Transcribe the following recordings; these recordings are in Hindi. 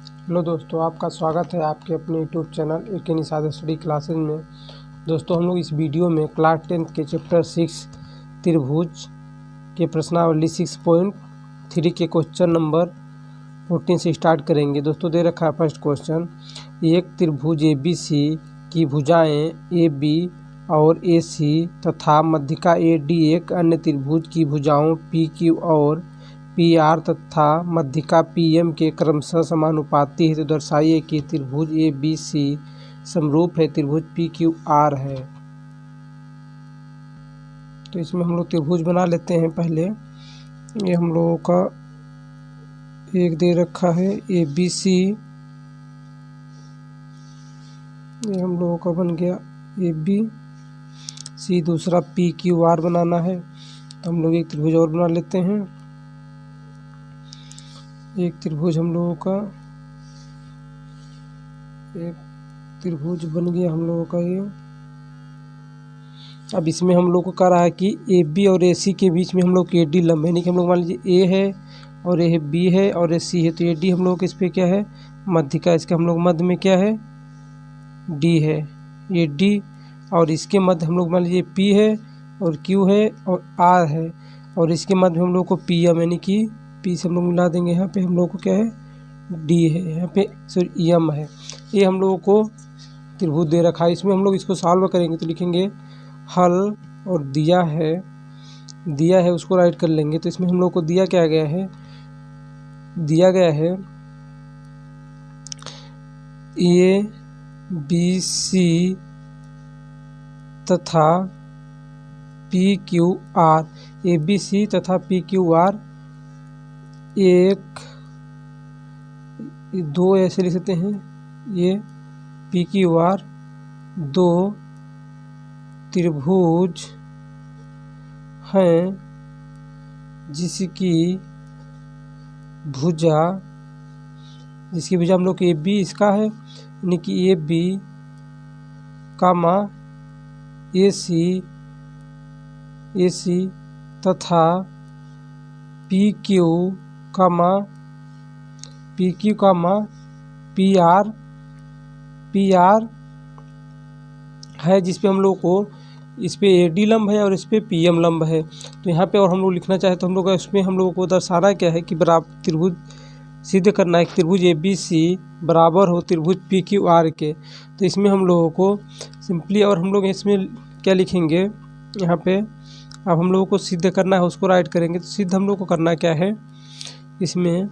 हेलो दोस्तों, आपका स्वागत है आपके अपने यूट्यूब चैनल एक निषाद स्टडी क्लासेज में। दोस्तों, हम लोग इस वीडियो में क्लास 10 के चैप्टर 6 त्रिभुज के प्रश्नावली 6.3 के क्वेश्चन नंबर 14 से स्टार्ट करेंगे। दोस्तों, दे रखा है फर्स्ट क्वेश्चन, एक त्रिभुज ABC की भुजाएं AB और AC तथा मध्यिका AD एक अन्य त्रिभुज की भुजाओं PQ और PR तथा मध्यिका PM के क्रमशः समानुपाती है तो दर्शाइए कि त्रिभुज ABC समरूप है त्रिभुज PQR है। तो इसमें हम लोग त्रिभुज बना लेते हैं। पहले ये हम लोगों का एक दे रखा है ABC, ये हम लोगों का बन गया ABC। दूसरा PQR बनाना है तो हम लोग एक त्रिभुज और बना लेते हैं। एक त्रिभुज हम लोगों का एक त्रिभुज बन गया हम लोगों का ये। अब इसमें हम लोग को कह रहा है कि AB और AC के बीच में हम लोग AD लंब है, यानी कि हम लोग मान लीजिए A है और ये B है और ये C है, तो AD हम लोग इस पे क्या है, मध्यिका। इसका हम लोग मध्य में क्या है, D है, ये D। और इसके मध्य हम लोग मान लीजिए P है और Q है और R है, और इसके मध्य हम लोग को PM यानी कि P से हम लोग मिला देंगे। यहाँ पे हम लोग को क्या है, D है, यहाँ पे सॉरी M है। ये हम लोगों को त्रिभुज दे रखा है। इसमें हम लोग इसको सॉल्व करेंगे तो लिखेंगे हल, और दिया है उसको राइट कर लेंगे। तो इसमें हम लोग को दिया गया है ABC तथा PQR, ABC तथा PQR एक दो ऐसे लिख सकते हैं, ये PQR दो त्रिभुज हैं जिसकी भुजा हम लोग AB इसका है, यानी कि AB कामा AC तथा PQ कामा PR है, जिस पे हम लोग को इस पे AD लंब है और इस पे PM लंब है। तो यहाँ पे और हम लोग लिखना चाहे तो हम लोग इसमें हम लोगों को दर्शाना क्या है कि बराबर त्रिभुज सिद्ध करना है कि त्रिभुज ABC बराबर हो त्रिभुज PQR के। तो इसमें हम लोगों को सिंपली, और हम लोग इसमें क्या लिखेंगे, यहाँ पे अब हम लोगों को सिद्ध करना है, उसको राइट करेंगे। तो सिद्ध हम लोग को करना क्या है, इसमें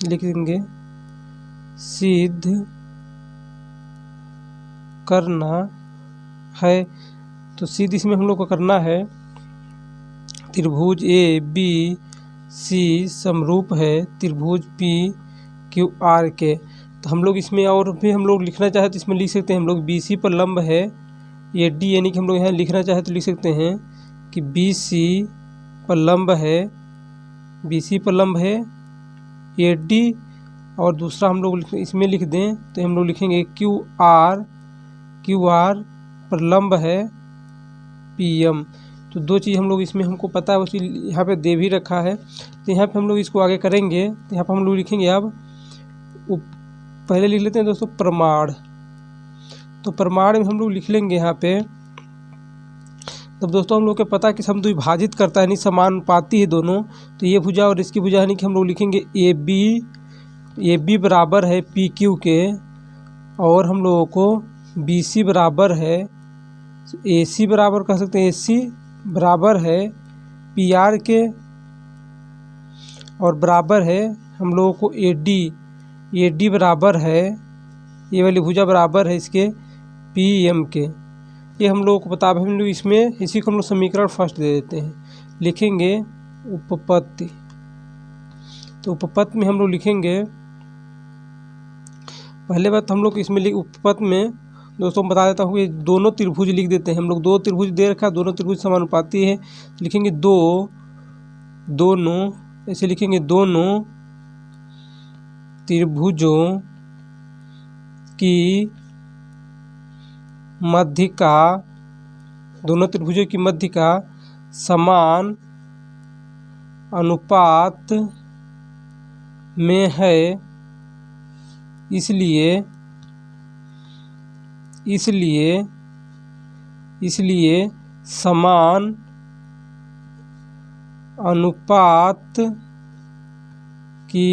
लिख देंगे सिद्ध करना है। तो सिद्ध इसमें हम लोग को करना है त्रिभुज ABC समरूप है त्रिभुज PQR के। तो हम लोग इसमें और भी हम लोग लिखना चाहे तो इसमें लिख सकते हैं हम लोग BC पर लंब है AD, यानी कि हम लोग यहाँ लिखना चाहे तो लिख सकते हैं कि BC पर लंब है AD, और दूसरा हम लोग इसमें लिख दें तो हम लोग लिखेंगे QR पर लंब है PM। तो दो चीज़ हम लोग इसमें हमको पता है, उसी यहाँ पे दे भी रखा है। तो यहाँ पे हम लोग इसको आगे करेंगे तो यहाँ पे हम लोग लिखेंगे, अब पहले लिख लेते हैं दोस्तों प्रमाण। तो प्रमाण में हम लोग लिख लेंगे यहाँ पे, तब दोस्तों हम लोग को पता है कि हम द्विभाजित करता है, नहीं समानुपाती है दोनों। तो ये भुजा और इसकी भुजा, यानी कि हम लोग लिखेंगे AB बराबर है PQ के, और हम लोगों को BC बराबर है, AC बराबर कह सकते हैं AC बराबर है PR के, और बराबर है हम लोगों को AD बराबर है, ये वाली भुजा बराबर है इसके PM के। ये हम लोगों को पता है। हम लोग इसमें इसी को हम लोग समीकरण फर्स्ट दे देते हैं, लिखेंगे उपपत्ति। तो उपपत्ति में हम लोग लिखेंगे, पहले बात हम लोग इसमें उपपत्ति में दोस्तों बता देता हूँ, ये दोनों त्रिभुज लिख देते हैं हम लोग। दो त्रिभुज दे रखा है, दोनों त्रिभुज समानुपाती है, लिखेंगे दोनों ऐसे लिखेंगे, दोनों त्रिभुजों की मध्यिका समान अनुपात में है इसलिए समान अनुपात की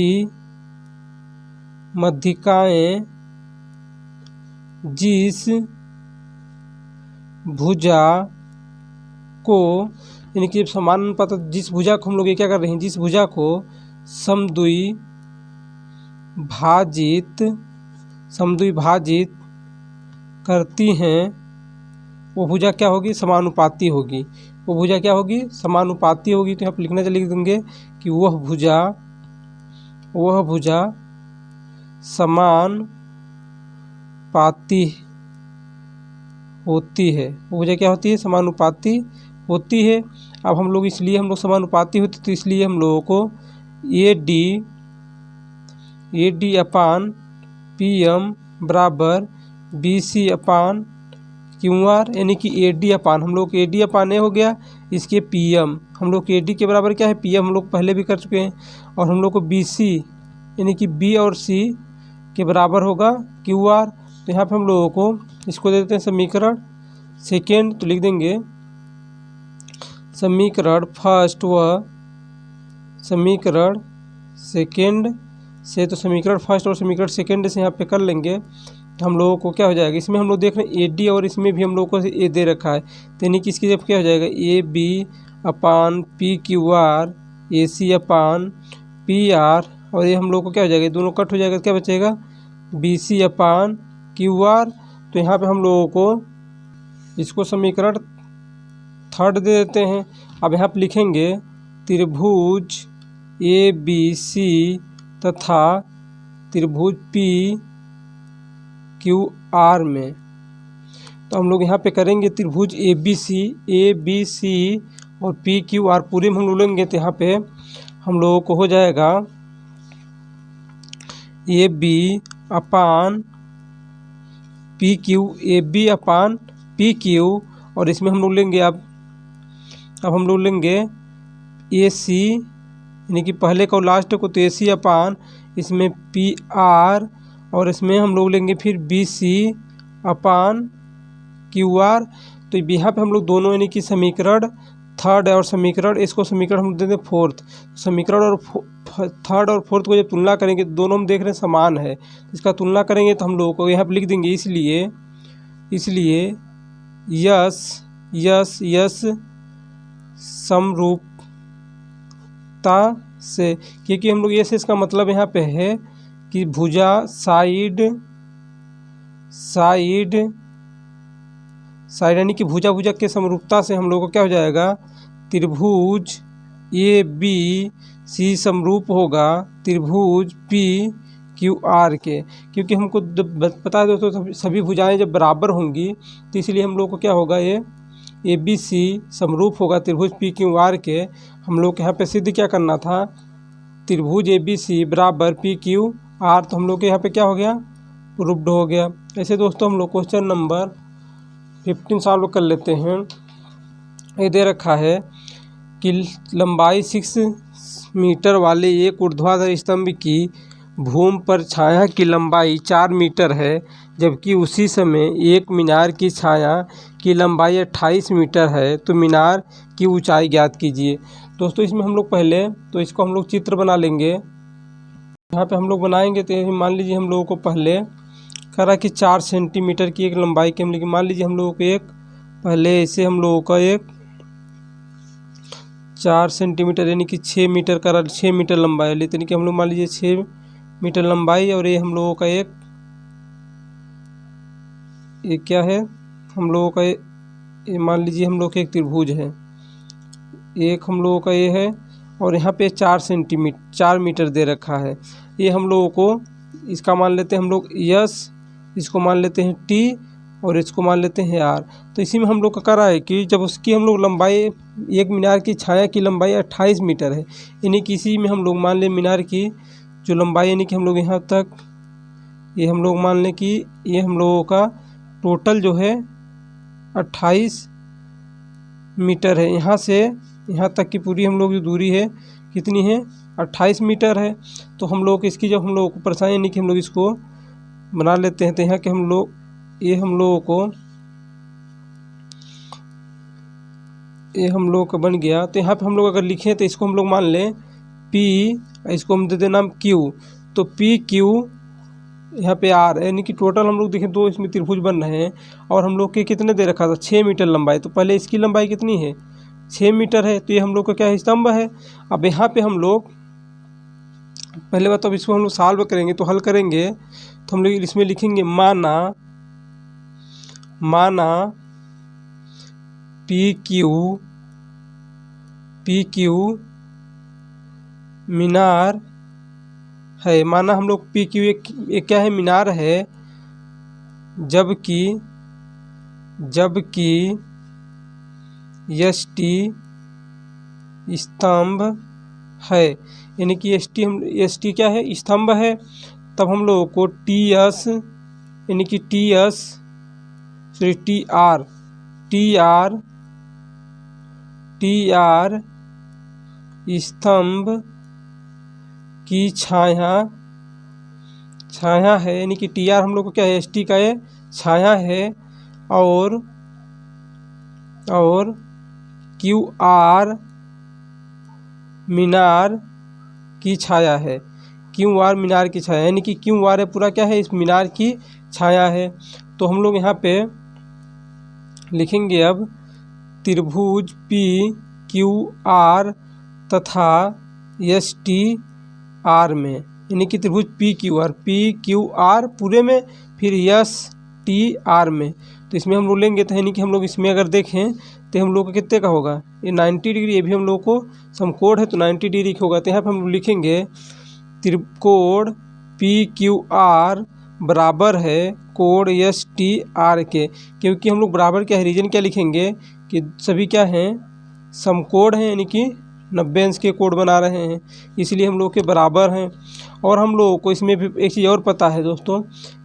माध्यिकाएं जिस भुजा को, यानी कि समान अनुपात जिस भुजा को हम लोग ये क्या कर रहे हैं, जिस भुजा को समद्विभाजित करती हैं वो भुजा क्या होगी, समानुपाती होगी। वो भुजा क्या होगी, समानुपाती होगी। तो यहाँ पर लिखना लिख देंगे कि वह भुजा समानुपाती होती है। वो भुजा क्या होती है, समानुपाती होती है। अब हम लोग इसलिए हम लोग समानुपाती होती, तो इसलिए हम लोगों को AD अपान PM बराबर BC अपान QR, यानी कि AD अपान हम लोग AD अपान ए हो गया, इसके PM हम लोग AD के बराबर क्या है, PM हम लोग पहले भी कर चुके हैं, और हम लोग को BC यानी कि B और C के बराबर होगा QR। तो यहाँ पे हम लोगों को इसको दे देते हैं समीकरण सेकेंड। तो लिख देंगे समीकरण फर्स्ट व समीकरण सेकेंड से, तो समीकरण फर्स्ट और समीकरण सेकेंड से यहाँ पे कर लेंगे। हम लोगों को क्या हो जाएगा, इसमें हम लोग देख रहे हैं AD और इसमें भी हम लोगों को A दे रखा है, तो यानी कि इसकी जब क्या हो जाएगा AB अपान PQR AC अपान PR, और ये हम लोग को क्या हो जाएगा, दोनों कट हो जाएगा, क्या बचेगा BC अपान QR। तो यहाँ पे हम लोगों को इसको समीकरण थर्ड दे देते हैं। अब यहाँ पे लिखेंगे त्रिभुज ABC तथा त्रिभुज PQR में। तो हम लोग यहाँ पे करेंगे त्रिभुज ABC और PQR पूरे में हम लोग लेंगे, तो यहाँ पे हम लोगों को हो जाएगा AB अपान PQ, और इसमें हम लोग लेंगे अब हम लोग लेंगे AC, यानी कि पहले को लास्ट को, तो AC अपान इसमें PR, और इसमें हम लोग लेंगे फिर BC अपान QR। तो यहाँ पे हम लोग दोनों यानी कि समीकरण थर्ड और समीकरण इसको समीकरण हम देते हैं फोर्थ। समीकरण और थर्ड और फोर्थ को जब तुलना करेंगे तो दोनों हम देख रहे हैं समान है, इसका तुलना करेंगे तो हम लोगों को यहाँ पे लिख देंगे इसलिए यस समरूपता से, क्योंकि हम लोग ये से इसका मतलब यहाँ पे है कि भुजा साइड यानी कि भुजा के समरूपता से हम लोग को क्या हो जाएगा, त्रिभुज ABC समरूप होगा त्रिभुज PQR के, क्योंकि हमको पता है दोस्तों सभी भुजाएं जब बराबर होंगी तो इसलिए हम लोग को क्या होगा, ये ABC समरूप होगा त्रिभुज PQR के। हम लोग यहाँ पे सिद्ध क्या करना था, त्रिभुज ABC बराबर PQR, तो हम लोग के यहाँ पे क्या हो गया, प्रूव्ड हो गया। ऐसे दोस्तों हम लोग क्वेश्चन नंबर 15 सॉल्व कर लेते हैं। ये दे रखा है कि लंबाई 6 मीटर वाले एक ऊर्ध्वाधर स्तंभ की भूमि पर छाया की लंबाई 4 मीटर है, जबकि उसी समय एक मीनार की छाया की लंबाई 28 मीटर है, तो मीनार की ऊंचाई ज्ञात कीजिए। दोस्तों इसमें हम लोग पहले तो इसको हम लोग चित्र बना लेंगे। यहाँ पे हम लोग बनाएंगे तो मान लीजिए हम लोगों को पहले करा कि 4 सेंटीमीटर की एक लंबाई के, लेकिन मान लीजिए हम लोगों को एक पहले ऐसे हम लोगों का एक 4 सेंटीमीटर यानी कि 6 मीटर का 6 मीटर लंबाई, लेकिन कि हम लोग मान लीजिए 6 मीटर लंबाई, और ये हम लोगों का एक क्या है, हम लोगों का ये मान लीजिए हम लोग का एक त्रिभुज है, एक हम लोगों का ये है, और यहाँ पे 4 मीटर दे रखा है। ये हम लोगों को इसका मान लेते हैं हम लोग यस, इसको मान लेते हैं T, और इसको मान लेते हैं R। तो इसी में हम लोग का करा है कि जब उसकी हम लोग लंबाई एक मीनार की छाया की लंबाई 28 मीटर है, यानी कि इसी में हम लोग मान लें मीनार की जो लंबाई, यानी कि हम लोग यहाँ तक ये हम लोग मान लें कि ये हम लोगों का टोटल जो है 28 मीटर है। यहाँ से यहाँ तक की पूरी हम लोग जो दूरी है कितनी है, 28 मीटर है। तो हम लोग इसकी जब हम लोग को परेशानी, यानी कि हम लोग इसको बना लेते हैं। तो यहाँ के हम लोग ये हम लोगों का बन गया। तो यहाँ पे हम लोग अगर लिखें तो इसको हम लोग मान लें P, इसको हम दे दें नाम Q। तो PQ यहाँ पे R, यानी कि टोटल हम लोग देखें 2 इसमें त्रिभुज बन रहे हैं। और हम लोग के कितने दे रखा था, 6 मीटर लंबाई। तो पहले इसकी लंबाई कितनी है, 6 मीटर है। तो ये हम लोग का क्या है, स्तंभ है। अब यहाँ पे हम लोग पहले बात, अब इसको हम लोग सॉल्व करेंगे तो हल करेंगे तो हम लोग इसमें लिखेंगे माना PQ मीनार है। माना हम लोग PQ एक क्या है, मीनार है। जबकि ST स्तंभ है, यानी कि ST क्या है, स्तंभ है। तब हम लोगों को TS यानी कि TR स्तंभ की छाया है, यानी कि TR हम लोग को क्या है, ST का ये छाया है। और QR मीनार की छाया है। QR मीनार की छाया, यानी कि QR है पूरा क्या है, इस मीनार की छाया है। तो हम लोग यहाँ पे लिखेंगे अब त्रिभुज PQR तथा STR में, यानी कि त्रिभुज PQR पूरे में, फिर STR में। तो इसमें हम लोग लेंगे तो यानी कि हम लोग इसमें अगर देखें तो हम लोग को कितने का होगा, ये 90 डिग्री, ये भी हम लोग को समकोण है तो 90 डिग्री का होगा। तो यहाँ पर हम लिखेंगे त्रिकोण PQR बराबर है कोण STR के, क्योंकि हम लोग बराबर क्या है, रीजन क्या लिखेंगे कि सभी क्या हैं, समकोण हैं, यानी कि 90 अंश के कोण बना रहे हैं, इसलिए हम लोग के बराबर हैं। और हम लोगों को इसमें भी एक चीज़ और पता है दोस्तों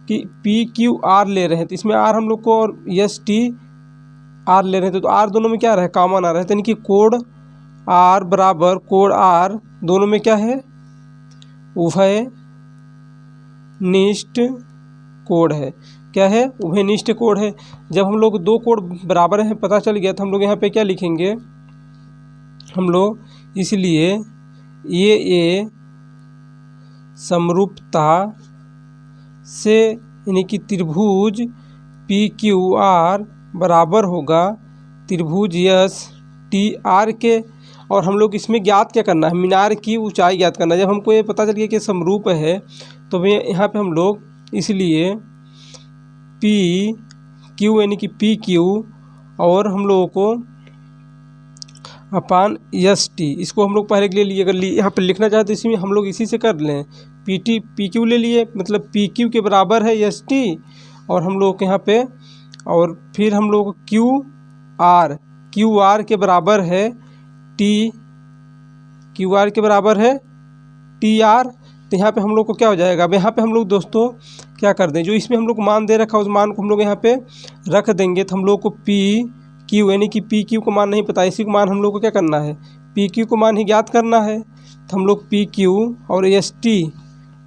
कि PQR ले रहे हैं तो इसमें R हम लोग को और STR ले रहे थे तो R दोनों में क्या रहे, कॉमन आ रहा है। यानी कि कोण R बराबर कोण R दोनों में क्या है, उभयनिष्ठ कोण है। क्या है, उभयनिष्ठ कोण है। जब हम लोग 2 कोण बराबर हैं पता चल गया तो हम लोग यहाँ पे क्या लिखेंगे, हम लोग इसलिए ये समरूपता से, यानी कि त्रिभुज PQR बराबर होगा त्रिभुज STR के। और हम लोग इसमें ज्ञात क्या करना है, मीनार की ऊंचाई ज्ञात करना है। जब हमको ये पता चल गया कि समरूप है तो यहाँ पे हम लोग इसलिए PQ यानी कि PQ और हम लोगों को अपान ST, इसको हम लोग पहले के लिए अगर यहाँ पे लिखना चाहते हैं इसमें हम लोग इसी से कर लें। PQ ले लिए, मतलब PQ के बराबर है ST, और हम लोग के यहाँ पे, और फिर हम लोग QR के बराबर है QR के बराबर है TR। तो यहाँ पे हम लोग को क्या हो जाएगा, अब यहाँ पे हम लोग दोस्तों क्या कर दें, जो इसमें हम लोग मान दे रखा है उस मान को हम लोग यहाँ पे रख देंगे। तो हम लोग को PQ यानी कि PQ को मान नहीं पता, इसी को मान हम लोग को क्या करना है, PQ को मान ही ज्ञात करना है। तो हम लोग PQ और ST,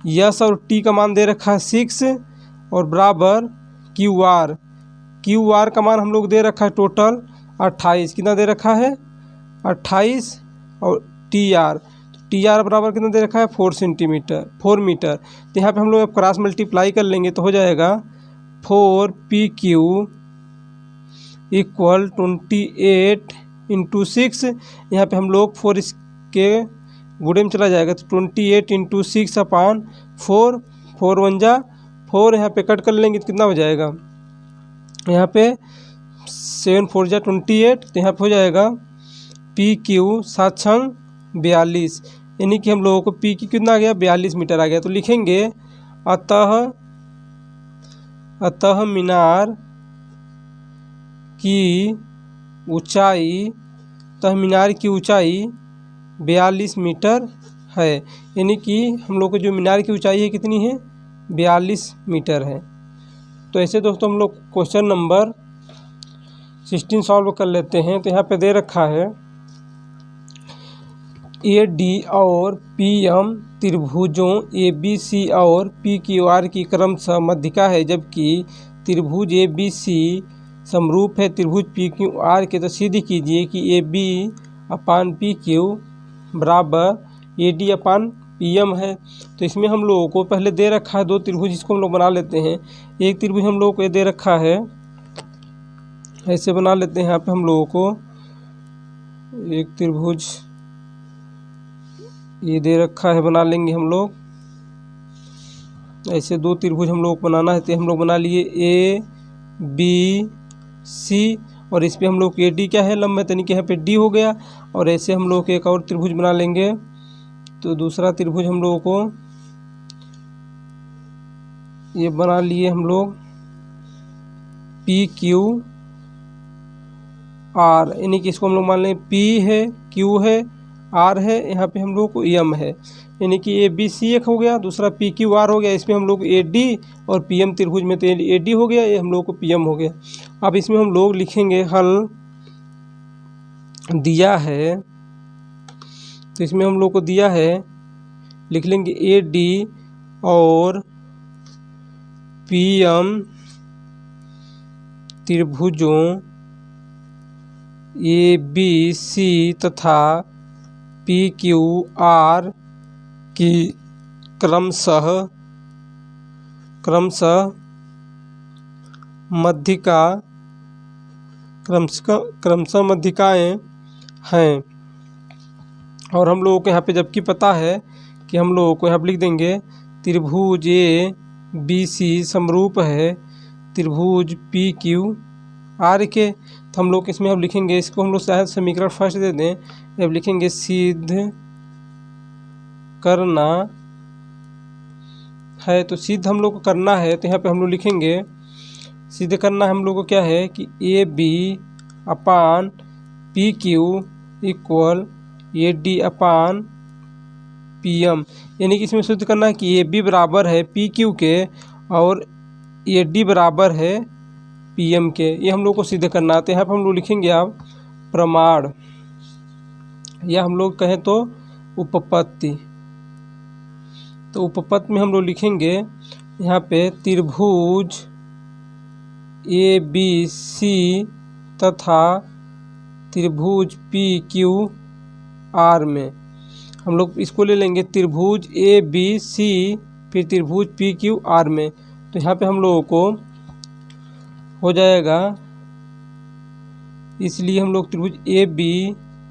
S और T का मान दे रखा है 6 और बराबर QR का मान हम लोग दे रखा है टोटल 28, कितना दे रखा है 28, और TR बराबर कितना दे रखा है 4 मीटर। तो यहाँ पे हम लोग अब क्रॉस मल्टीप्लाई कर लेंगे तो हो जाएगा 4PQ इक्वल 28 × 6। यहाँ पे हम लोग 4 इसके गुणे में चला जाएगा तो 28 × 6 अपान 4, 4 1 जा 4, यहाँ पे कट कर लेंगे तो कितना हो जाएगा, यहाँ पे 7 4 जा 28। तो यहाँ पे हो जाएगा PQ 7 6 42, यानी कि हम लोगों को PQ कितना आ गया, 42 मीटर आ गया। तो लिखेंगे अतः मीनार की ऊंचाई 42 मीटर है, यानी कि हम लोग को जो मीनार की ऊंचाई है कितनी है, 42 मीटर है। तो ऐसे दोस्तों हम लोग क्वेश्चन नंबर 16 सॉल्व कर लेते हैं। तो यहाँ पे दे रखा है AD और PM त्रिभुजों ABC और PQR की क्रमशः मध्यिका है, जबकि त्रिभुज ABC समरूप है त्रिभुज PQR के, तो सिद्ध कीजिए कि AB अपान PQ बराबर AD अपान PM है। तो इसमें हम लोगों को पहले दे रखा है दो त्रिभुज, इसको हम लोग बना लेते हैं। एक त्रिभुज हम लोगों को ये दे रखा है, ऐसे बना लेते हैं। यहाँ पे हम लोगों को एक त्रिभुज ये दे रखा है, बना लेंगे हम लोग। ऐसे दो त्रिभुज हम लोग बनाना है, तो हम लोग बना लिए ABC और इस पे हम लोग AD क्या है, लंब है, यानी कि यहाँ पे D हो गया। और ऐसे हम लोग एक और त्रिभुज बना लेंगे। तो दूसरा त्रिभुज हम लोगों को ये बना लिए हम लोग PQR, यानी कि इसको हम लोग मान लें P है, Q है, R है, यहाँ पे हम लोग को M है, यानी कि ABC एक हो गया, दूसरा PQR हो गया। इसमें हम लोग AD और PM त्रिभुज में तो AD हो गया, ये हम लोग को PM हो गया। अब इसमें हम लोग लिखेंगे हल दिया है, तो इसमें हम लोग को दिया है, लिख लेंगे AD और PM त्रिभुजों ABC तथा PQR की क्रमशः मध्यिकाएं हैं। और हम लोगों को यहाँ पे जबकि पता है कि हम लोगों को यहाँ पे लिख देंगे त्रिभुज ABC समरूप है त्रिभुज PQR के। तो हम लोग इसमें अब लिखेंगे, इसको हम लोग शायद समीकरण फर्स्ट दे दें। अब लिखेंगे सिद्ध करना है, तो सिद्ध हम लोग को करना है, तो यहाँ पे हम लोग लिखेंगे सिद्ध करना हम लोग को क्या है कि AB अपान PQ इक्वल AD अपान PM, यानी कि इसमें सिद्ध करना है कि AB बराबर है PQ के और AD बराबर है PM के। ये हम लोग को सिद्ध करना है। तो यहाँ पर हम लोग लिखेंगे अब प्रमाण, या हम लोग कहें तो उपपत्ति। तो उपपत्ति में हम लोग लिखेंगे यहाँ पे त्रिभुज ABC तथा त्रिभुज PQR में हम लोग इसको ले लेंगे त्रिभुज ABC फिर त्रिभुज PQR में। तो यहाँ पे हम लोगों को हो जाएगा, इसलिए हम लोग त्रिभुज AB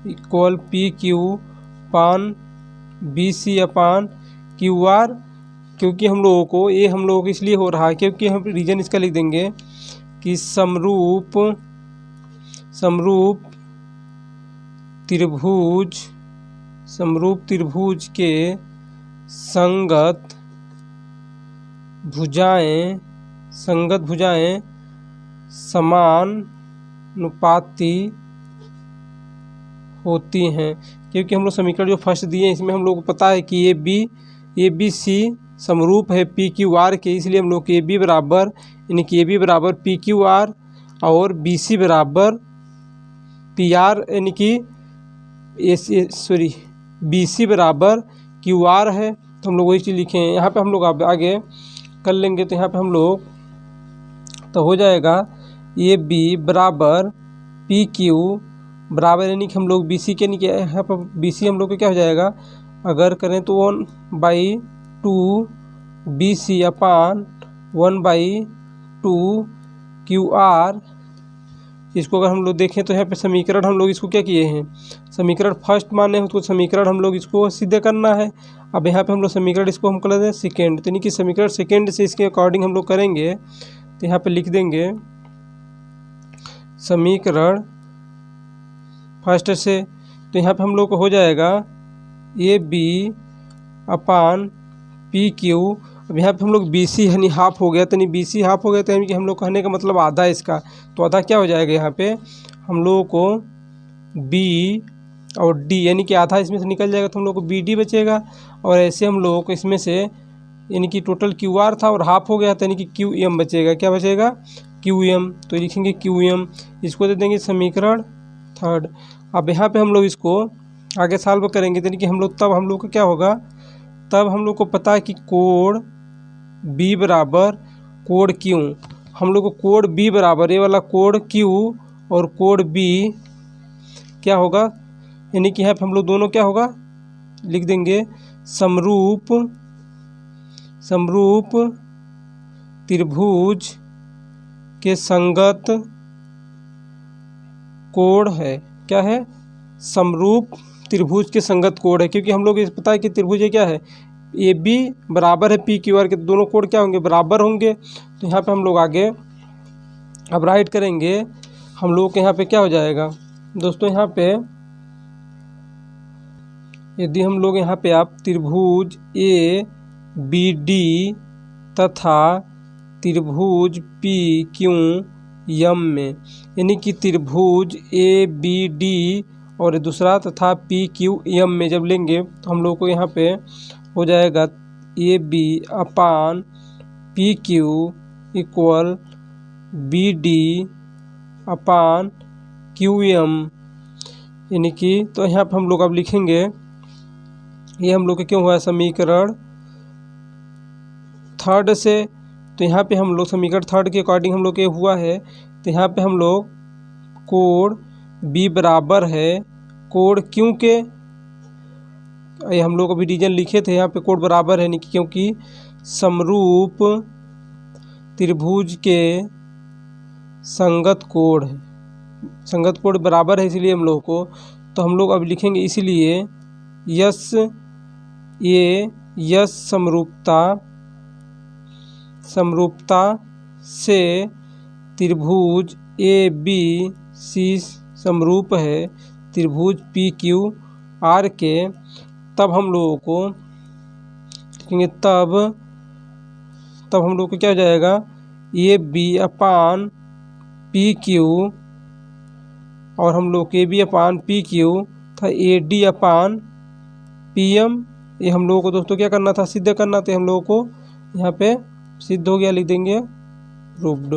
इक्वल PQ अपान BC अपान QR, क्योंकि हम लोगों को ये हम लोगों को इसलिए हो रहा है क्योंकि हम रीजन इसका लिख देंगे कि समरूप त्रिभुज के संगत भुजाएं समानुपाती होती हैं। क्योंकि हम लोग समीकरण जो फर्स्ट दिए इसमें हम लोग को पता है कि ABC समरूप है PQR के, इसलिए हम लोग AB बराबर, यानी कि AB बराबर PQR और BC बराबर PR, यानी कि BC बराबर QR है। तो हम लोग वही चीज़ लिखे हैं। यहाँ पे हम लोग आगे कर लेंगे। तो यहाँ पे हम लोग तो हो जाएगा AB बराबर PQ बराबर, यानी कि हम लोग BC के, नहीं किया यहाँ पर BC हम लोग को क्या हो जाएगा, अगर करें तो 1/2 BC अपान 1/2 QR। इसको अगर हम लोग देखें तो यहाँ पे समीकरण हम लोग इसको क्या किए हैं, समीकरण फर्स्ट माने हैं, उसको समीकरण हम लोग इसको सिद्ध करना है। अब यहाँ पे हम लोग समीकरण इसको हम कर लेते हैं सेकेंड, तो यानी कि समीकरण सेकेंड से इसके अकॉर्डिंग हम लोग करेंगे। तो यहाँ पे लिख देंगे समीकरण फर्स्ट से, तो यहाँ पे हम लोग को हो जाएगा AB अपान PQ। अब यहाँ पे हम लोग BC यानी हाफ हो गया, तो नहीं BC हाफ हो गया, तो यानी कि हम लोग कहने का मतलब आधा है इसका। तो आधा क्या हो जाएगा, यहाँ पे हम लोगों को B और D, यानी कि आधा इसमें से निकल जाएगा, तो हम लोग को BD बचेगा। और ऐसे हम लोगों को इसमें से, यानी कि टोटल QR था और हाफ हो गया था, यानी कि QM बचेगा। क्या बचेगा, QM। तो लिखेंगे QM, इसको दे देंगे समीकरण थर्ड। अब यहाँ पे हम लोग इसको आगे सॉल्व करेंगे, यानी कि हम लोग तब हम लोग का क्या होगा, तब हम लोग को पता है कि कोण बी बराबर कोण क्यू। हम लोग को कोण बी बराबर ये वाला कोण क्यू और कोण बी क्या होगा, यानी कि यहाँ पे हम लोग दोनों क्या होगा लिख देंगे, समरूप त्रिभुज के संगत कोण है। क्या है, समरूप त्रिभुज के संगत कोण है, क्योंकि हम लोग इस पता है कि त्रिभुज ये क्या है, ए बी बराबर है पी क्यू आर के, दोनों कोण क्या होंगे, बराबर होंगे। तो यहाँ पे हम लोग आगे अब राइट करेंगे, हम लोग के यहाँ पे क्या हो जाएगा दोस्तों, यहाँ पे यदि हम लोग यहाँ पे आप त्रिभुज ए बी डी तथा त्रिभुज पी क्यू एम में, यानी कि त्रिभुज ए बी डी और दूसरा तथा पी क्यू एम में जब लेंगे तो हम लोग को यहाँ पे हो जाएगा A B upon P Q equal B D upon Q M, यानी कि तो यहाँ पे हम लोग अब लिखेंगे, ये हम लोग के क्यों हुआ है समीकरण थर्ड से, तो यहाँ पे हम लोग समीकरण थर्ड के अकॉर्डिंग हम लोग के हुआ है। तो यहाँ पे हम लोग कोण बी बराबर है कोण क्यू के, ये हम लोग अभी रीजन लिखे थे, यहाँ पे कोण बराबर है नहीं, क्योंकि समरूप त्रिभुज के संगत कोण है, संगत कोण बराबर है इसलिए हम लोग को, तो हम लोग अब लिखेंगे इसलिए यस समरूपता से त्रिभुज ए बी सी समरूप है त्रिभुज पी क्यू आर के। तब हम लोगों को लिखेंगे, तब हम लोग को क्या हो जाएगा, A B upon P Q और हम लोग A B upon P Q था A D upon P M. ये हम लोगों को दोस्तों क्या करना था, सिद्ध करना था, हम लोगों को यहाँ पे सिद्ध हो गया, लिख देंगे प्रूव्ड।